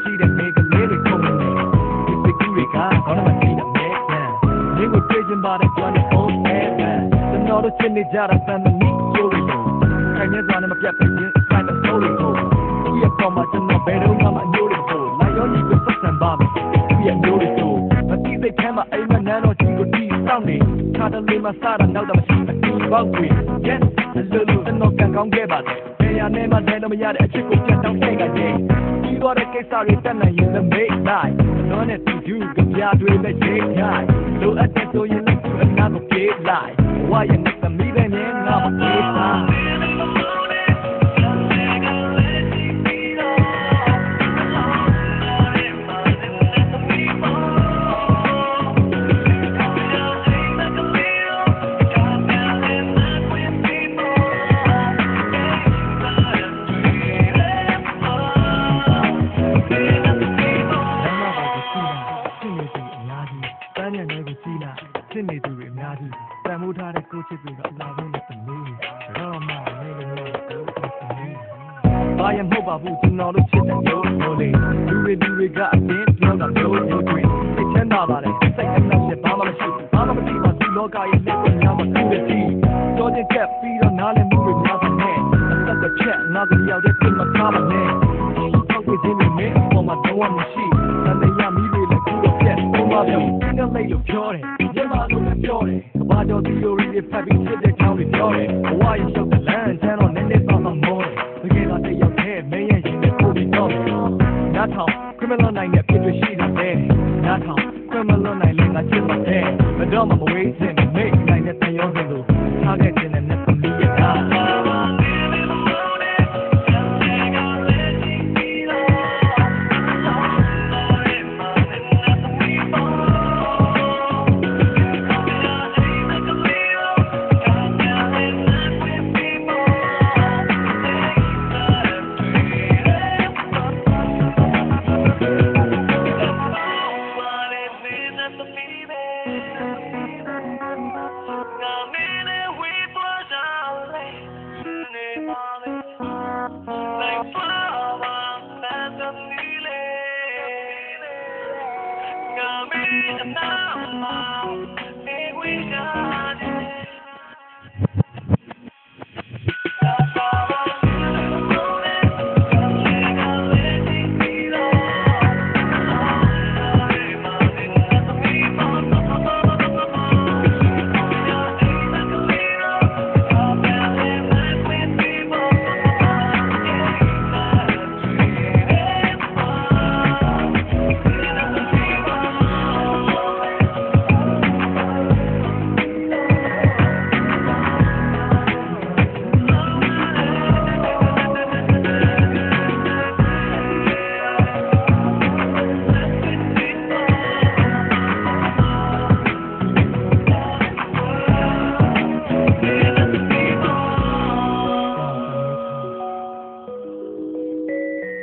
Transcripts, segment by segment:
ရှိတဲ့မိကလေးတွေခုံနေတယ်ဒီစိတ်ကူးတွေကခေါင်းထဲမှာရှိတဲ့မဲကန်မင်းကိုတွေ့ချင်ပါတယ်ကျွမ်းတဲ့ old man ကျွန်တော်တို့ချစ်နေကြတာတန်သမီးကျိုးတွေလို့ခိုင်နေစွာနဲ့မပြတ်ပဲရင်ဆိုင်တဲ့ဆိုးတွေလို့ဒီအပေါ်မှာကျွန်တော်ဘယ်တော့မှမညိုးတယ်လို့လိုက်ရောညီကိုဆက်ဆံပါမယ်ဒီအညိုးတွေလို့မတိစိတ်ထဲမှာအိမ်မနန်းတော့ကြီးကိုတီးစောင့်နေခါတလေမှာစားတာနောက်တော့မရှိမတီးပေါက်တွေ yes လူလူကျွန်တော်ကန်ကောင်းခဲ့ပါတယ်ဘယ်ရနဲ့မှလဲလို့မရတဲ့အချစ်ကိုပြန်တောင်းခဲ့ကြတယ်ဒီတော့တဲ့ကိစ္စတွေတက်နိုင်ရင်လည်း make life တော့နဲ့သူကပြားတွေနဲ့ချိန်ခိုင်းလိုအပ်တဲ့ဆိုရင်လည်းသူအနာကိုပြေးလိုက်ဝါရဲ့သမီးပဲမြင်ငါမပြေးတာစစ်နေသူတွေအများကြီးတန်မိုးထားတဲ့ကိုချစ်တွေကအလာဆုံးနဲ့သမီးတော့မှလည်းလည်းတော့သမီးဘာရမဟုတ်ပါဘူးကျွန်တော်တို့ချစ်တဲ့မျိုးမျိုးလေးလူတွေကအတင်းပြောတာမျိုးမျိုးတွေစိတ်ချမ်းသာပါတယ်စိတ်အနှောက်နဲ့ဘာမှမရှိဘူးဘာမှမသိပါဘူးလောကရဲ့လက်ကိုများမှသူ့ရဲ့ကြည့်ကြောချင်းကပ်ပြီးတော့နားလည်မှုတွေများပါနဲ့အသက်ကချက်ငါကရောက်တဲ့ပြင်မထားပါနဲ့ထောက်ဝေးခြင်းတွေနဲ့ပေါ်မှာတော့မရှိတန်တရားမီးတွေလည်းခုတော့ပြတ်ဆုံးပါပြီဒီကလေးလို့ပြောတယ်ပြောတယ်ဘာကြောင့်ဒီလိုတွေဖတ်ပြီးဖြစ်တဲ့ကြောင်းတွေပြောတယ်ဘဝရဲ့ရှုပ်တဲ့လမ်းကျန်းတော့နည်းနည်းတော့မှမောတယ်တကယ်တော့တယောက်တည်းမင်းရဲ့ရင်နဲ့ပို့ပြီးတော့နားထောင် criminal နိုင်တဲ့ဖြစ်တွေရှိတာပဲနားထောင် criminal နိုင်လည်းငါချစ်ပါတယ်မတော့မှမဝေးစင်မိတ်နိုင်တဲ့တန်ရောစင်ကိုထားခဲ့ခြင်းနဲ့နဲ့သမီးရဲ့သား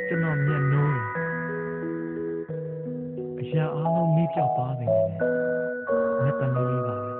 ကျွန်တော်မျက်နှာအရာအားလုံးမေ့ပြောက်သွားနေတယ်နဲ့တန်လေးပါပဲ